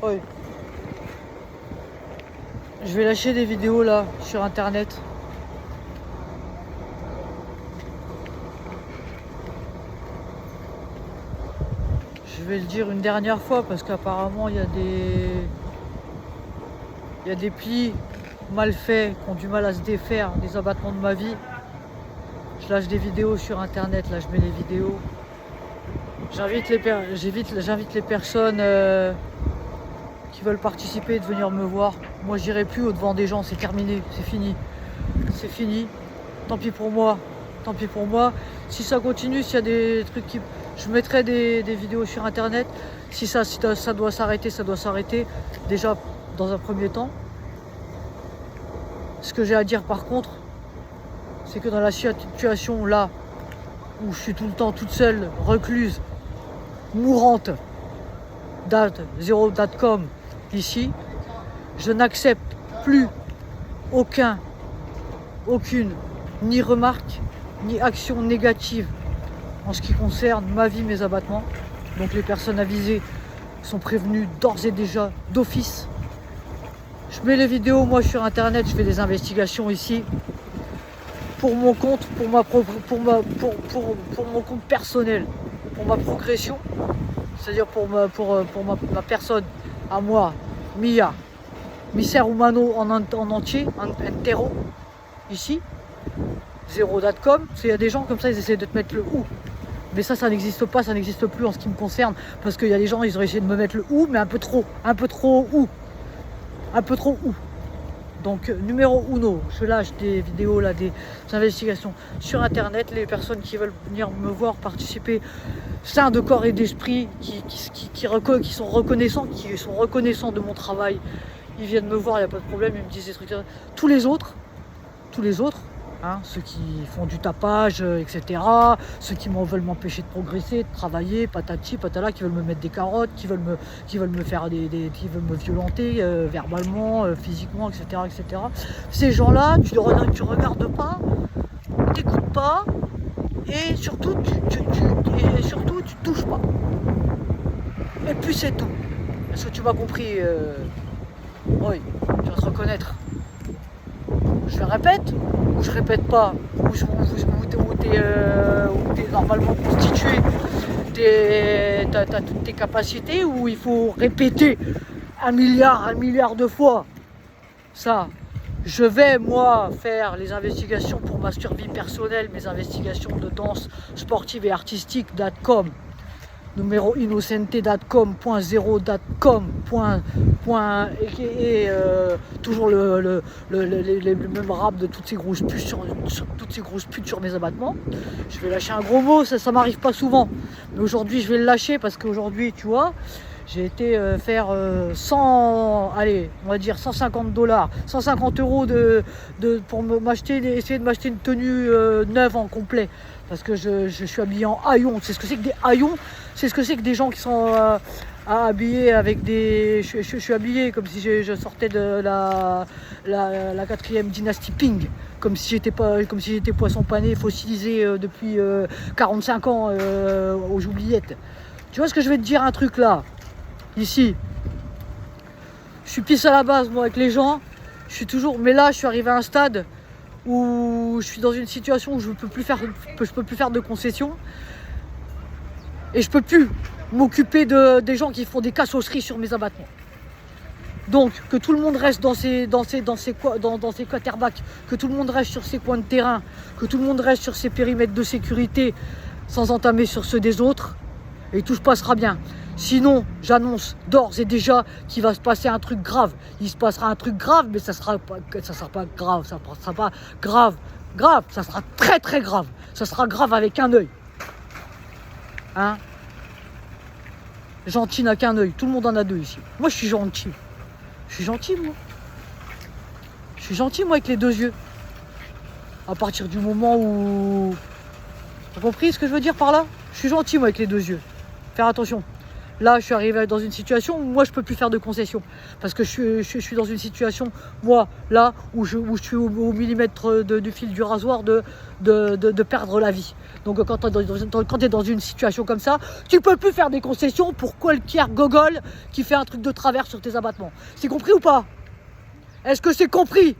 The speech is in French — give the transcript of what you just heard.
Oui. Je vais lâcher des vidéos là sur internet. Je vais le dire une dernière fois parce qu'apparemment il y a des plis mal faits qui ont du mal à se défaire des abattements de ma vie. Je lâche des vidéos sur internet, là je mets les vidéos. J'invite les personnes qui veulent participer de venir me voir. Moi j'irai plus au devant des gens, c'est terminé, c'est fini. C'est fini. Tant pis pour moi. Tant pis pour moi. Si ça continue, s'il y a des trucs qui. Je mettrai des vidéos sur internet. Si ça doit s'arrêter, ça doit s'arrêter. Déjà dans un premier temps. Ce que j'ai à dire par contre, c'est que dans la situation là où je suis tout le temps toute seule, recluse, mourante, zero.com ici, je n'accepte plus aucune ni remarque ni action négative en ce qui concerne ma vie, mes abattements. Donc les personnes avisées sont prévenues d'ores et déjà d'office. Je mets les vidéos moi sur internet, je fais des investigations ici pour mon compte, pour mon compte personnel, pour ma progression, c'est-à-dire pour ma personne à moi, Mia, mi ser humano en entier, entero, ici, zero.com. Il y a des gens comme ça, ils essaient de te mettre le ou. Mais ça n'existe pas, ça n'existe plus en ce qui me concerne. Parce qu'il y a des gens, ils auraient essayé de me mettre le ou, mais un peu trop ou. Un peu trop ou. Donc, numéro uno, je lâche des vidéos, là, des investigations sur internet. Les personnes qui veulent venir me voir participer, sains de corps et d'esprit, qui sont reconnaissants, de mon travail, ils viennent me voir, il n'y a pas de problème, ils me disent des trucs. Tous les autres, hein, ceux qui font du tapage, etc., ceux qui veulent m'empêcher de progresser, de travailler, patati, patala, qui veulent me mettre des carottes, qui veulent me faire qui veulent me violenter verbalement, physiquement, etc., etc. Ces gens-là, tu regardes pas, tu n'écoutes pas, et surtout, tu touches pas. Et puis c'est tout. Est-ce que tu m'as compris? Oui, tu vas te reconnaître. Je le répète, ou je répète pas, où t'es normalement constitué, t'as toutes tes capacités, où il faut répéter un milliard de fois. Ça, je vais moi faire les investigations pour ma survie personnelle, mes investigations de danse sportive et artistique.com, numéro innocente.com.0.com, et toujours les mêmes rap de toutes ces grosses putes sur mes abattements. Je vais lâcher un gros mot, ça m'arrive pas souvent, mais aujourd'hui je vais le lâcher parce qu'aujourd'hui, tu vois, j'ai été faire 150 $, 150 euros pour essayer de m'acheter une tenue neuve en complet. Parce que je suis habillé en haillons. C'est ce que c'est que des haillons. C'est ce que c'est que des gens qui sont habillés avec des... Je suis habillé comme si je sortais de la 4e dynastie Ping. Comme si j'étais poisson pané, fossilisé depuis 45 ans aux oubliettes. Tu vois ce que je vais te dire, un truc là, ici. Je suis pisse à la base, moi, avec les gens. Je suis toujours... Mais là, je suis arrivé à un stade où je suis dans une situation où je peux plus faire de concessions et je peux plus m'occuper des gens qui font des cassosseries sur mes abattements. Donc que tout le monde reste dans ses quarterbacks, que tout le monde reste sur ses coins de terrain, que tout le monde reste sur ses périmètres de sécurité sans entamer sur ceux des autres, et tout se passera bien. Sinon, j'annonce d'ores et déjà qu'il va se passer un truc grave. Il se passera un truc grave, mais ça sera pas grave. Ça sera pas grave. Ça sera très très grave. Ça sera grave avec un œil. Hein? Gentil n'a qu'un œil. Tout le monde en a deux ici. Moi, je suis gentil. Je suis gentil, moi. Je suis gentil, moi, avec les deux yeux. À partir du moment où... T'as compris ce que je veux dire par là? Je suis gentil, moi, avec les deux yeux. Faire attention. Là, je suis arrivé dans une situation où moi, je peux plus faire de concessions. Parce que je suis dans une situation, moi, là, où je suis au millimètre du fil du rasoir de perdre la vie. Donc, quand tu es dans une situation comme ça, tu peux plus faire des concessions pour qualquier gogol qui fait un truc de travers sur tes abattements. C'est compris ou pas? Est-ce que c'est compris?